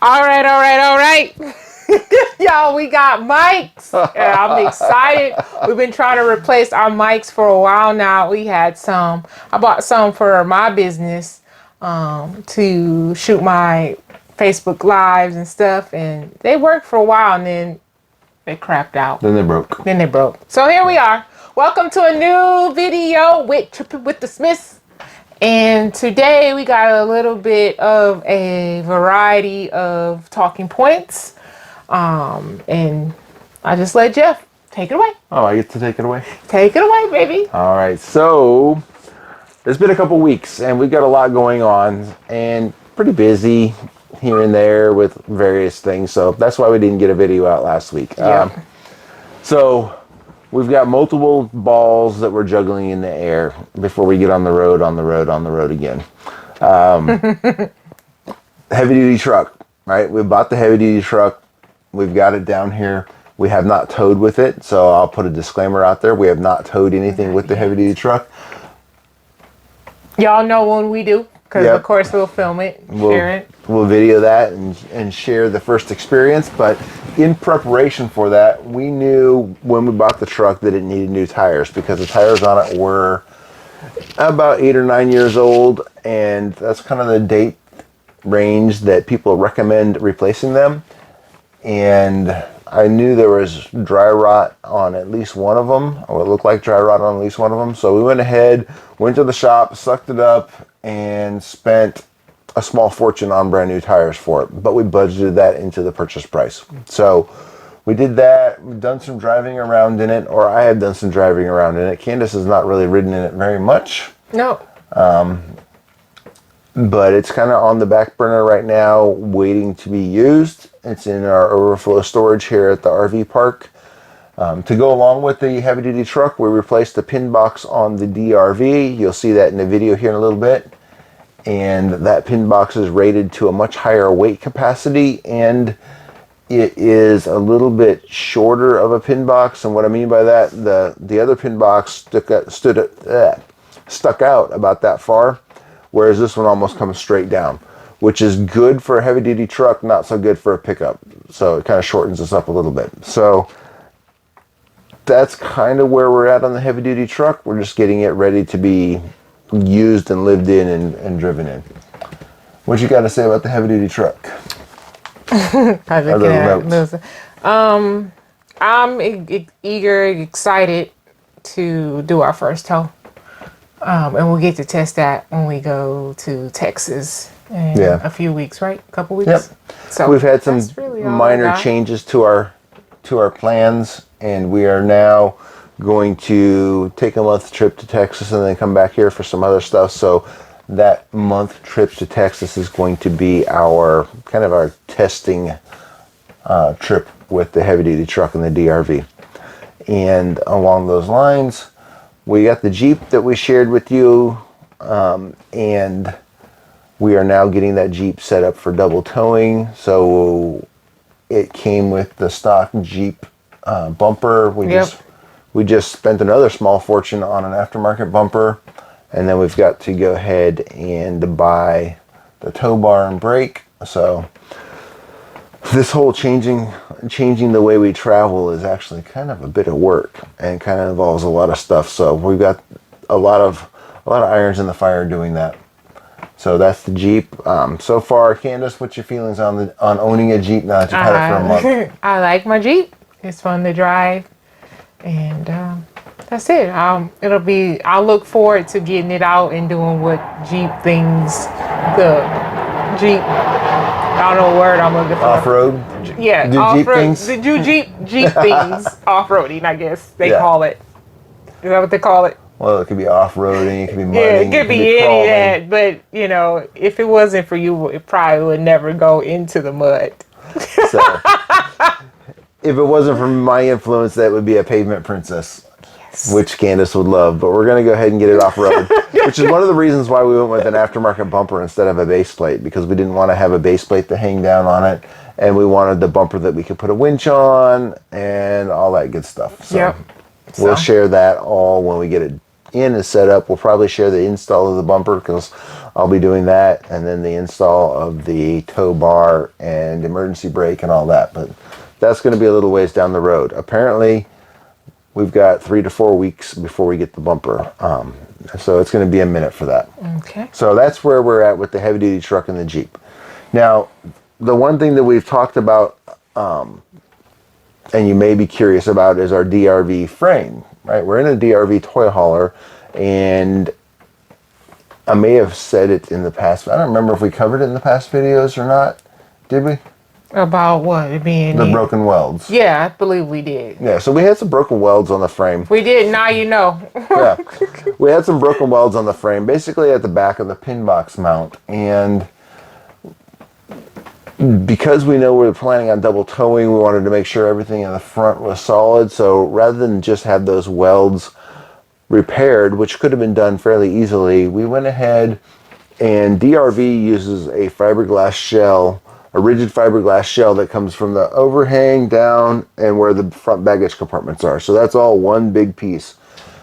All right. Y'all, we got mics. I'm excited. We've been trying to replace our mics for a while now. We had some. I bought some for my business to shoot my Facebook lives and stuff, and they worked for a while, and then they crapped out. Then they broke. So here we are. Welcome to a new video with Tripping with the Smiths. And today we got a little bit of a variety of talking points. And I just let Jeff take it away. Oh, I get to take it away? Take it away, baby. All right. So it's been a couple weeks and we've got a lot going on and pretty busy here and there with various things. So that's why we didn't get a video out last week. Yeah. So we've got multiple balls that we're juggling in the air before we get on the road again. Heavy duty truck, right? We bought the heavy duty truck. We've got it down here. We have not towed with it. So I'll put a disclaimer out there. We have not towed anything with the heavy duty truck. Y'all know when we do, because of course we'll film it, share it. We'll video that and share the first experience. But in preparation for that, we knew when we bought the truck that it needed new tires because the tires on it were about 8 or 9 years old, and that's kind of the date range that people recommend replacing them. And I knew there was dry rot on at least one of them, or it looked like dry rot on at least one of them. So we went ahead, went to the shop, sucked it up, and spent a small fortune on brand new tires for it. But we budgeted that into the purchase price. So we did that. We've done some driving around in it, or I have done some driving around in it. Candace has not really ridden in it very much. No. But it's kind of on the back burner right now, waiting to be used. It's in our overflow storage here at the RV park. To go along with the heavy duty truck, we replaced the pin box on the DRV. You'll see that in the video here in a little bit. And that pin box is rated to a much higher weight capacity, and it is a little bit shorter of a pin box. And what I mean by that, the other pin box stuck out about that far, whereas this one almost comes straight down, which is good for a heavy duty truck, not so good for a pickup. So it kind of shortens us up a little bit. So that's kind of where we're at on the heavy duty truck. We're just getting it ready to be used and lived in and driven in. What you got to say about the heavy duty truck? I'm eager, excited to do our first tow. And we'll get to test that when we go to Texas in a few weeks, right? A couple weeks. Yep. So we've had some minor changes to our plans, and we are now going to take a month trip to Texas and then come back here for some other stuff. So that month trip to Texas is going to be our kind of our testing trip with the heavy duty truck and the DRV. And along those lines, we got the Jeep that we shared with you, and we are now getting that Jeep set up for double towing. So it came with the stock Jeep bumper. We just spent another small fortune on an aftermarket bumper, and then we've got to go ahead and buy the tow bar and brake. So this whole changing the way we travel is actually kind of a bit of work and kind of involves a lot of stuff. So we've got a lot of irons in the fire doing that. So that's the Jeep. So far, Candace, what's your feelings on owning a Jeep now that you've had it for a month? I like my Jeep. It's fun to drive. And that's it. I'll look forward to getting it out and doing what Jeep things, the Jeep, I don't know what word I'm looking for. Off-road? Yeah, Jeep things? The Jeep things, off-roading, I guess they call it. Is that what they call it? Well, it could be off-roading, it could be mudding, yeah, it could be any of that. crawling. But, you know, if it wasn't for you, it probably would never go into the mud. So, if it wasn't for my influence, that would be a pavement princess, which Candace would love. But we're going to go ahead and get it off-road, which is one of the reasons why we went with an aftermarket bumper instead of a base plate, because we didn't want to have a base plate to hang down on it, and we wanted the bumper that we could put a winch on and all that good stuff. So we'll share that all when we get it in is set up. We'll probably share the install of the bumper because I'll be doing that, and then the install of the tow bar and emergency brake and all that. But that's going to be a little ways down the road. Apparently, we've got 3 to 4 weeks before we get the bumper. So it's going to be a minute for that. Okay. So that's where we're at with the heavy duty truck and the Jeep. Now, the one thing that we've talked about, and you may be curious about, is our DRV frame, right? We're in a DRV toy hauler, and I may have said it in the past. I don't remember if we covered it in the past videos or not. Did we? About what? It being the broken welds. Yeah, I believe we did. Yeah, so we had some broken welds on the frame. We did. Now you know. Yeah, we had some broken welds on the frame, basically at the back of the pin box mount, and because we know we're planning on double towing, we wanted to make sure everything in the front was solid. So rather than just have those welds repaired, which could have been done fairly easily, we went ahead, and DRV uses a fiberglass shell, a rigid fiberglass shell that comes from the overhang down and where the front baggage compartments are. So that's all one big piece.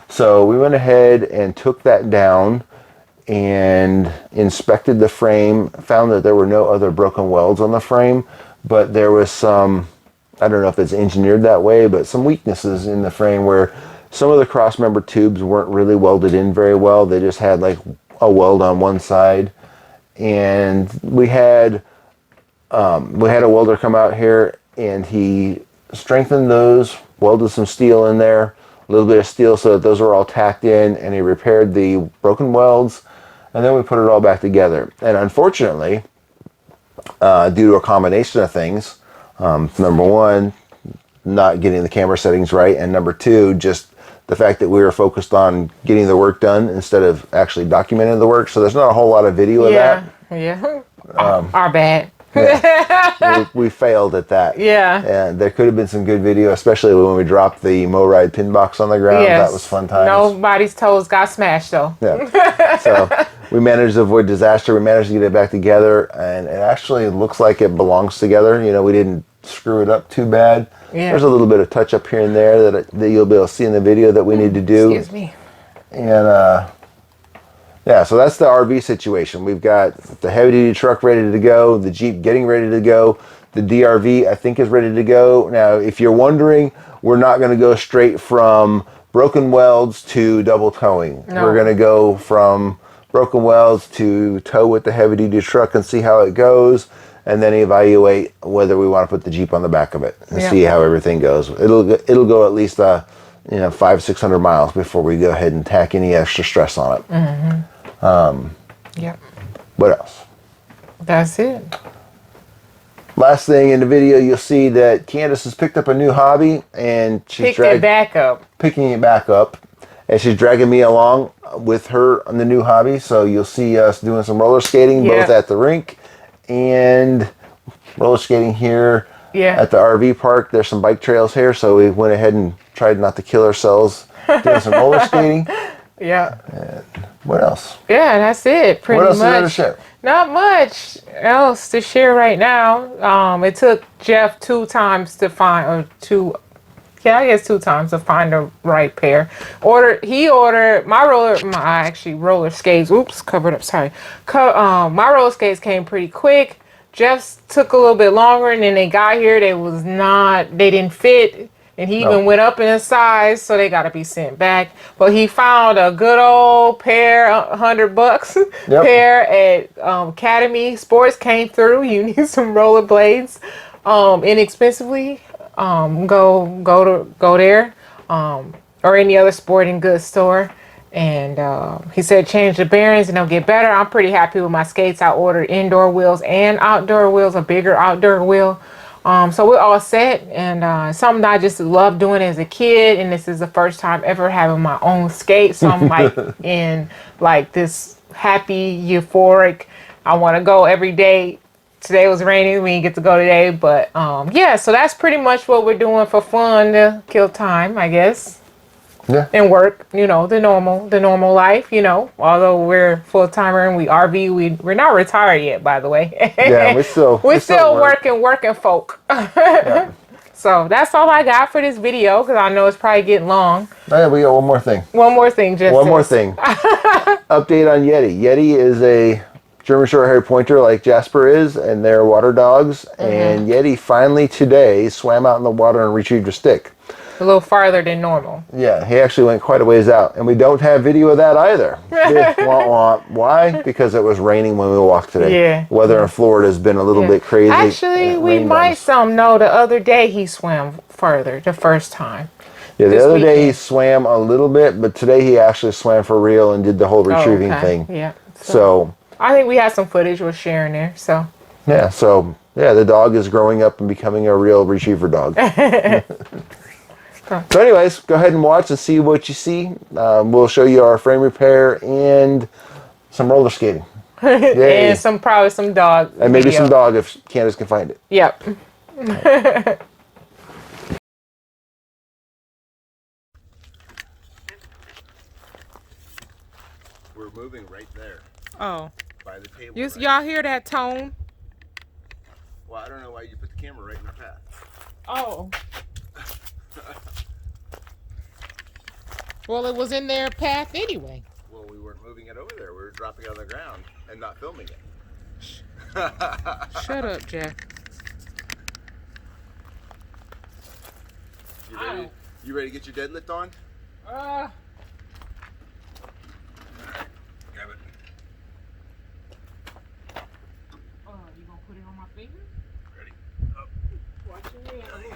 So we went ahead and took that down and inspected the frame, found that there were no other broken welds on the frame, but there was some, I don't know if it's engineered that way, but some weaknesses in the frame where some of the cross member tubes weren't really welded in very well. They just had like a weld on one side. And we had a welder come out here, and he strengthened those, welded some steel in there, a little bit of steel so that those were all tacked in, and he repaired the broken welds, and then we put it all back together. And unfortunately, due to a combination of things, number one, not getting the camera settings right, and number two, just the fact that we were focused on getting the work done instead of actually documenting the work. So there's not a whole lot of video of that. Yeah. Our bad. Yeah. we failed at that. Yeah. And there could have been some good video, especially when we dropped the MoRide pin box on the ground. Yes. That was fun times. Nobody's toes got smashed though. Yeah. So we managed to avoid disaster. We managed to get it back together, and it actually looks like it belongs together. You know, we didn't screw it up too bad. Yeah. There's a little bit of touch up here and there that you'll be able to see in the video that we need to do. Excuse me. And yeah, so that's the RV situation. We've got the heavy duty truck ready to go, the Jeep getting ready to go, the DRV I think is ready to go. Now, if you're wondering, we're not going to go straight from broken welds to double towing. No. We're going to go from broken welds to tow with the heavy duty truck and see how it goes, and then evaluate whether we want to put the Jeep on the back of it and see how everything goes. It'll go at least 500-600 miles before we go ahead and tack any extra stress on it. Mm-hmm. Yep. What else? That's it. Last thing in the video, you'll see that Candace has picked up a new hobby, and she's picking it back up, and she's dragging me along with her on the new hobby. So you'll see us doing some roller skating, both at the rink and roller skating here at the RV park. There's some bike trails here, so we went ahead and tried not to kill ourselves doing some roller skating. Yeah. And what else? Yeah, that's it. Pretty much. What else is there to share? Not much else to share right now. It took Jeff 2 times to find, or 2 times to find the right pair. He ordered my roller skates. Oops, covered up. Sorry. My roller skates came pretty quick. Jeff's took a little bit longer, and then they got here. They didn't fit. And he even went up in size, so they got to be sent back. But he found a good old pair, $100 pair at Academy Sports. Came through. You need some rollerblades, inexpensively. Go there, or any other sporting goods store. And he said change the bearings and they'll get better. I'm pretty happy with my skates. I ordered indoor wheels and outdoor wheels, a bigger outdoor wheel. So we're all set, and something I just love doing as a kid, and this is the first time ever having my own skate. So I'm like in like this happy, euphoric, I want to go every day. Today was raining, we didn't get to go today, but yeah, so that's pretty much what we're doing for fun to kill time, I guess. Yeah. And work, the normal life, although we're full-timer and we RV, we're not retired yet, by the way. Yeah, we're still working folk. Yeah. So that's all I got for this video because I know it's probably getting long. Oh, yeah, we got one more thing. One more thing, just one more thing. Update on Yeti. Yeti is a German Short-haired Pointer like Jasper is, and they're water dogs. And Yeti finally today swam out in the water and retrieved a stick. A little farther than normal. Yeah, he actually went quite a ways out. And we don't have video of that either. Wah, wah. Why? Because it was raining when we walked today. Yeah. Weather in Florida has been a little bit crazy. Actually, we might know the other day he swam further the first time. Yeah, the other day he swam a little bit, but today he actually swam for real and did the whole retrieving thing. Yeah. So I think we had some footage we're sharing there. So yeah, the dog is growing up and becoming a real retriever dog. So anyways, go ahead and watch and see what you see. We'll show you our frame repair and some roller skating. And probably some dog. And maybe some dog if Candace can find it. Yep. We're moving right there. Oh. By the table. Y'all hear that tone? Well, I don't know why you put the camera right in our path. Oh. Well, it was in their path anyway. Well, we weren't moving it over there. We were dropping it on the ground and not filming it. Shut up, Jack. You ready to get your deadlift on? Grab it. Oh, you gonna put it on my finger? Ready? Up. Watch your hand.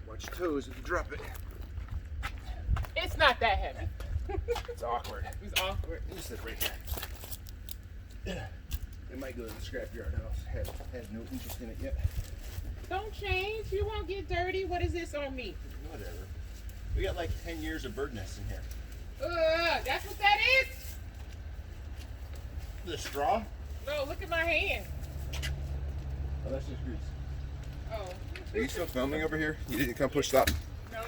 Watch your toes if you drop it. It's not that heavy. It's awkward. It's awkward. You sit right here. It might go to the scrapyard house. Had no interest in it yet. Don't change. You won't get dirty. What is this on me? Whatever. We got like 10 years of bird nests in here. That's what that is? The straw? No, look at my hand. Oh, that's just grease. Oh. Are you still filming over here? You didn't come push stop? No.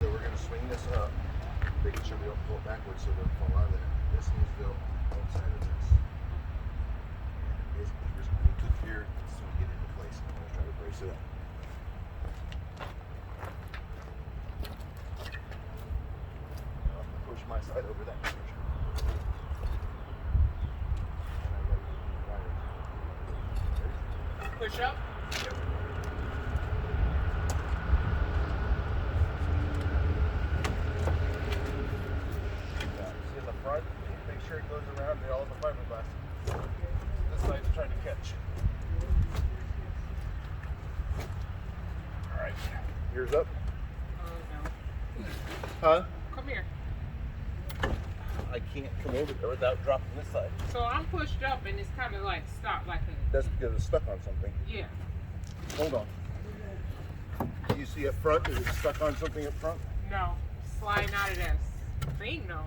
So we're going to swing this up, making sure we don't pull it backwards so it doesn't fall out of there. This needs to go outside of this. Basically, we're just going to click here so we get into place. I'm going to try to brace it up. I'm going to push my side over that direction. Push up. Yep. Make sure it goes around all the fiberglass. This side's trying to catch. Alright, ears up. No. Huh? Come here. I can't come over there without dropping this side. So I'm pushed up and it's kind of like stopped like a... That's because it's stuck on something. Yeah. Hold on. Do you see up front? Is it stuck on something up front? No. Sliding out of that thing, no.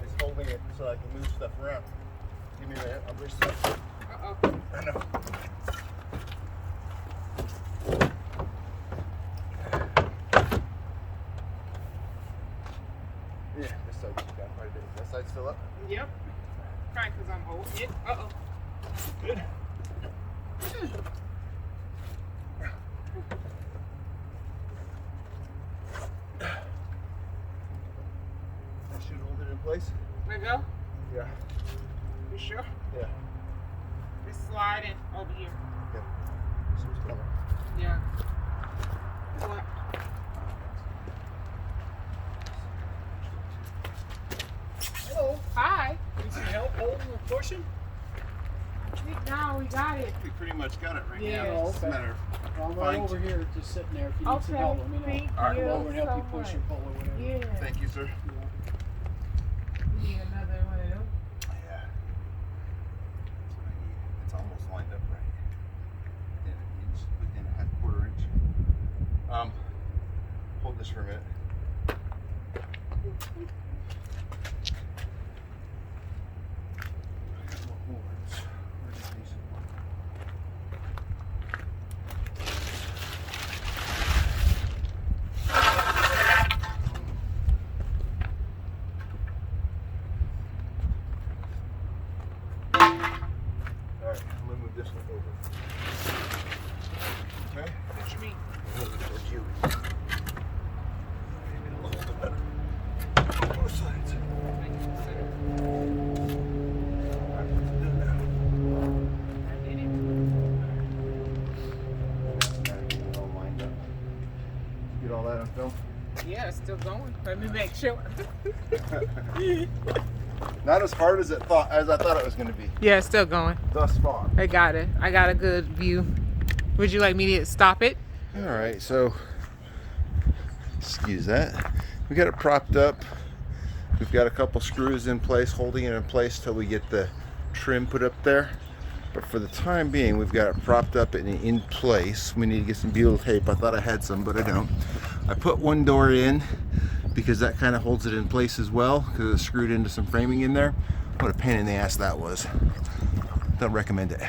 It's holding it so I can move stuff around. Give me a minute, I'll push stuff. Uh-oh. I know. Yep. Probably because I'm holding it. Uh-oh. Good. That should hold it in place. Let go? Yeah. You sure? Yeah. It's sliding over here. Yeah. So it's coming. Yeah. What? Hello. Hi. Need some help holding or pushing? No, we got it. We pretty much got it right Yeah. now. Oh, It's just a okay. matter of Well, I'm right over here, just sitting there. If you need some help, let me know. Thank I'll you come over and help so you push much. or pull or whatever. Yeah. Thank you, sir. We need another one of them. Yeah. That's what I need. It's almost lined up right. Within a half quarter inch. Hold this for a minute. I got more boards. Where's the decent one? Alright, I'm gonna move this one over. Okay? What you mean? Move it towards you. Maybe a little bit better. Both sides. Alright, what's it doing now? I did it. Gotta get it all lined up. Get all that on film? Yeah, it's still going. Let me make sure. Not as hard as I thought it was going to be Yeah, it's still going. thus far. I got it. I got a good view. Would you like me to stop it? All right, so excuse that. We got it propped up. We've got a couple screws in place, holding it in place till we get the trim put up there. But for the time being, we've got it propped up and in place. We need to get some butyl tape. I thought I had some, but I don't. I put one door in because that kind of holds it in place as well, because it's screwed into some framing in there. What a pain in the ass that was. Don't recommend it.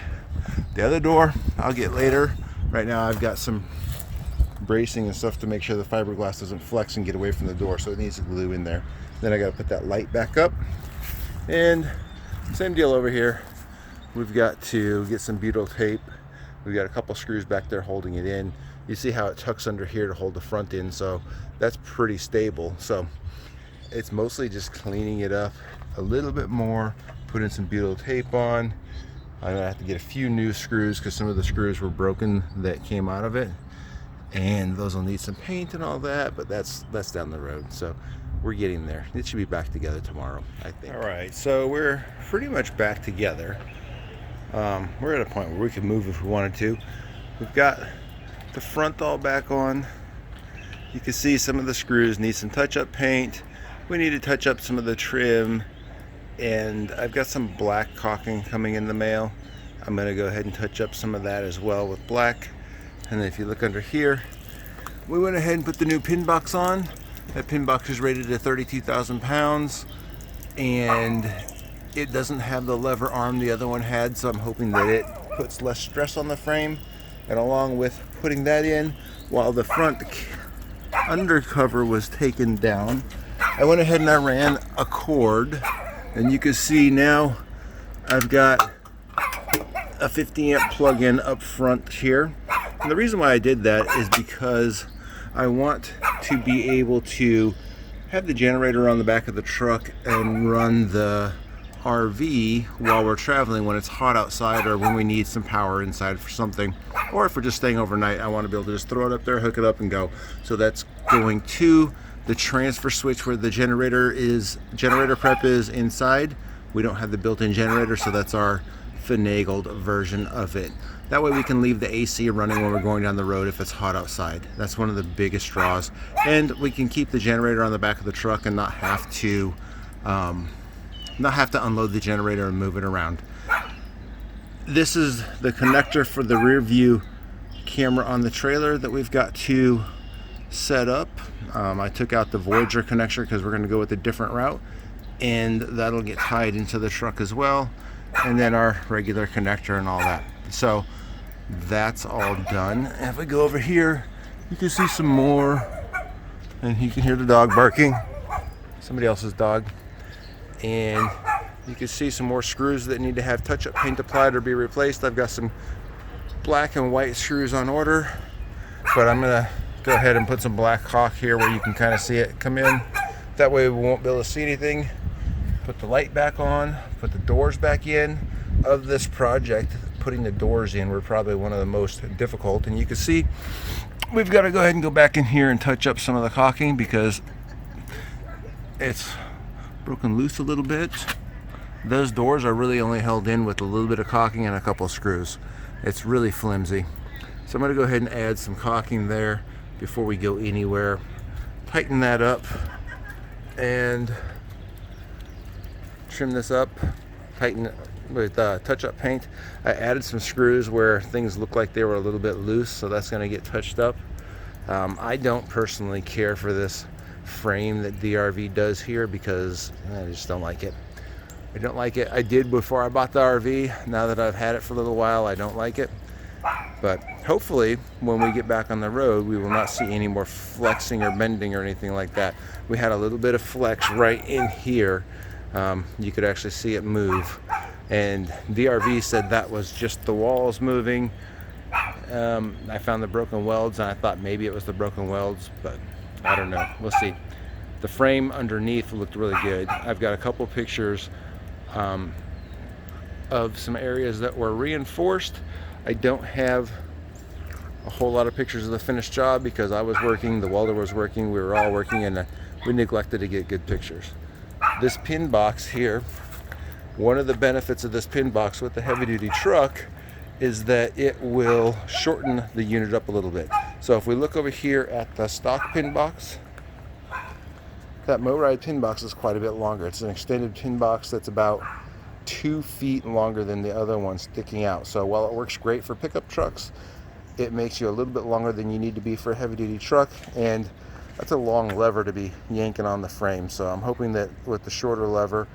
The other door I'll get later. Right now I've got some bracing and stuff to make sure the fiberglass doesn't flex and get away from the door, so it needs to glue in there. Then I got to put that light back up, and same deal over here. We've got to get some butyl tape. We've got a couple screws back there holding it in. You see how it tucks under here to hold the front in, so that's pretty stable. So it's mostly just cleaning it up a little bit more, putting some butyl tape on. I'm gonna have to get a few new screws because some of the screws were broken that came out of it, and those will need some paint and all that, but that's down the road. So we're getting there. It should be back together tomorrow, I think. All right, so we're pretty much back together. We're at a point where we can move if we wanted to. We've got the front all back on. You can see some of the screws need some touch-up paint. We need to touch up some of the trim, and I've got some black caulking coming in the mail. I'm going to go ahead and touch up some of that as well with black. And then if you look under here, we went ahead and put the new pin box on. That pin box is rated at 32,000 pounds, and it doesn't have the lever arm the other one had, so I'm hoping that it puts less stress on the frame. And along with putting that in, while the front undercover was taken down, I went ahead and I ran a cord, and you can see now I've got a 50 amp plug-in up front here. And the reason why I did that is because I want to be able to have the generator on the back of the truck and run the RV while we're traveling when it's hot outside, or when we need some power inside for something, or if we're just staying overnight. I want to be able to just throw it up there, hook it up, and go. So that's going to the transfer switch where the generator prep is inside. We don't have the built-in generator, so that's our finagled version of it. That way we can leave the AC running when we're going down the road if it's hot outside. That's one of the biggest draws. And we can keep the generator on the back of the truck and not have to unload the generator and move it around. This is the connector for the rear view camera on the trailer that we've got to set up. I took out the Voyager connector because we're going to go with a different route, and that'll get tied into the truck as well, and then our regular connector and all that. So that's all done. And if we go over here, you can see some more, and you can hear the dog barking, somebody else's dog. And You can see some more screws that need to have touch-up paint applied or be replaced. I've got some black and white screws on order, but I'm gonna go ahead and put some black caulk here where you can kind of see it come in. That way we won't be able to see anything. Put the light back on, put the doors back in. Of this project, putting the doors in were probably one of the most difficult, and you can see we've got to go ahead and go back in here and touch up some of the caulking because it's broken loose a little bit. Those doors are really only held in with a little bit of caulking and a couple of screws. It's really flimsy. So I'm going to go ahead and add some caulking there before we go anywhere. Tighten that up and trim this up. Tighten it with touch-up paint. I added some screws where things look like they were a little bit loose, so that's going to get touched up. I don't personally care for this frame that DRV does here because I just don't like it. I don't like it. I did before I bought the RV. Now that I've had it for a little while, I don't like it. But hopefully when we get back on the road, we will not see any more flexing or bending or anything like that. We had a little bit of flex right in here. You could actually see it move, and DRV said that was just the walls moving. I found the broken welds and I thought maybe it was the broken welds, but I don't know. We'll see. The frame underneath looked really good. I've got a couple pictures of some areas that were reinforced. I don't have a whole lot of pictures of the finished job because I was working, the welder was working, we were all working, and we neglected to get good pictures. This pin box here, one of the benefits of this pin box with the heavy duty truck is that it will shorten the unit up a little bit. So if we look over here at the stock pin box, that motorized pin box is quite a bit longer. It's an extended pin box that's about 2 feet longer than the other one sticking out. So while it works great for pickup trucks, it makes you a little bit longer than you need to be for a heavy duty truck, and that's a long lever to be yanking on the frame. So I'm hoping that with the shorter lever,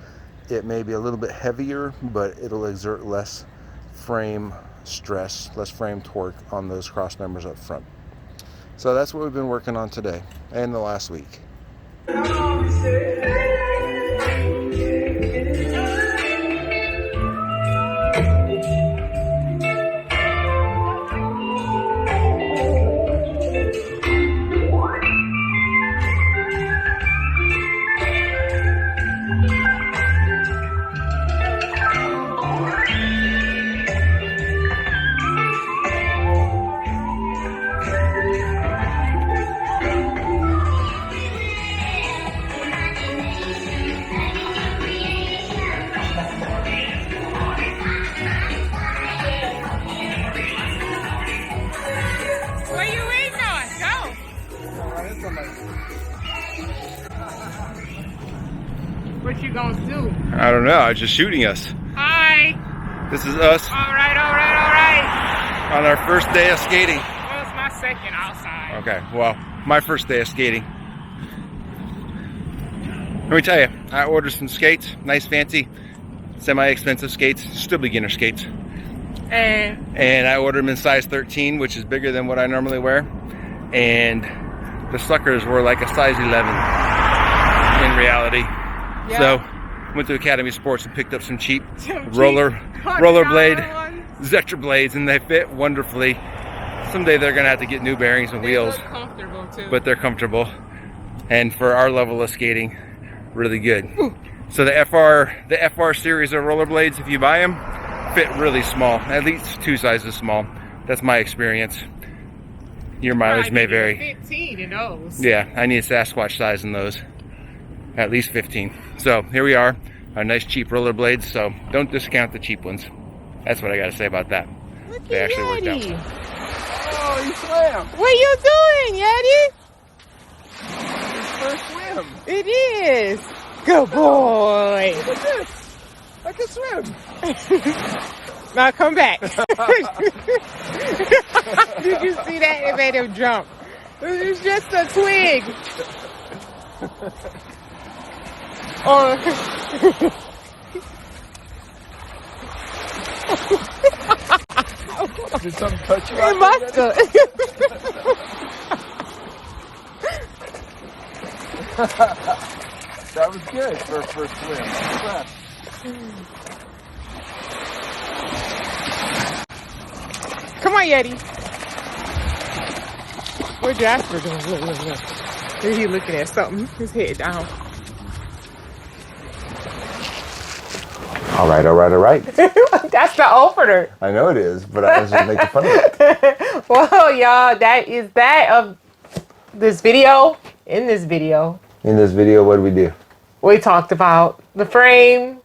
it may be a little bit heavier, but it'll exert less frame stress, less frame torque on those cross members up front. So that's what we've been working on today and the last week. What you gonna do? I don't know. I was just shooting us. Hi. This is us. All right. On our first day of skating. Well, it's my second outside. Okay, well, my first day of skating. Let me tell you, I ordered some skates, nice, fancy, semi-expensive skates, still beginner skates. And I ordered them in size 13, which is bigger than what I normally wear. And the suckers were like a size 11 in reality. Yeah. So went to Academy Sports and picked up some cheap rollerblade Zetra blades, and they fit wonderfully. Someday they're gonna have to get new bearings and wheels. They look comfortable too. But they're comfortable, and for our level of skating, really good. Ooh. So the FR series of rollerblades, if you buy them, fit really small, at least 2 sizes small. That's my experience. Your mileage may vary. 15 in those. Yeah, I need a Sasquatch size in those. At least 15. So here we are, our nice cheap rollerblades. So don't discount the cheap ones. That's what I got to say about that. Look they actually Yeti. Worked out. Oh, you swam. What you doing, Yeti? His first swim. It is. Good boy. Look at this. I can swim. Now come back. Did you see that? It made him jump. It was just a twig. Oh. Did something touch you? It must have. That was good for a first swim. Come on, Yeti. Where Jasper going? Look, look, look. There he looking at something. His head down. All right, all right, all right. That's the opener. I know it is, but I was just making fun of it. Well, y'all, that is that of this video. In this video, what did we do? we talked about the frame.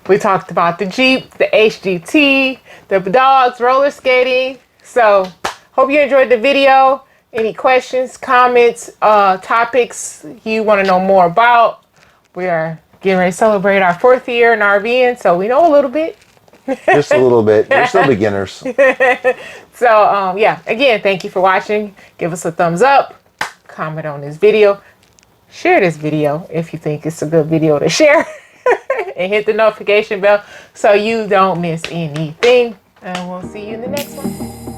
We talked about the Jeep, the HDT, the dogs, roller skating. So, hope you enjoyed the video. Any questions, comments, topics you want to know more about? We are getting ready to celebrate our 4th year in RVing, so we know a little bit. Just a little bit. We're still beginners. So, yeah, again, thank you for watching. Give us a thumbs up. Comment on this video. Share this video if you think it's a good video to share. And hit the notification bell so you don't miss anything. And we'll see you in the next one.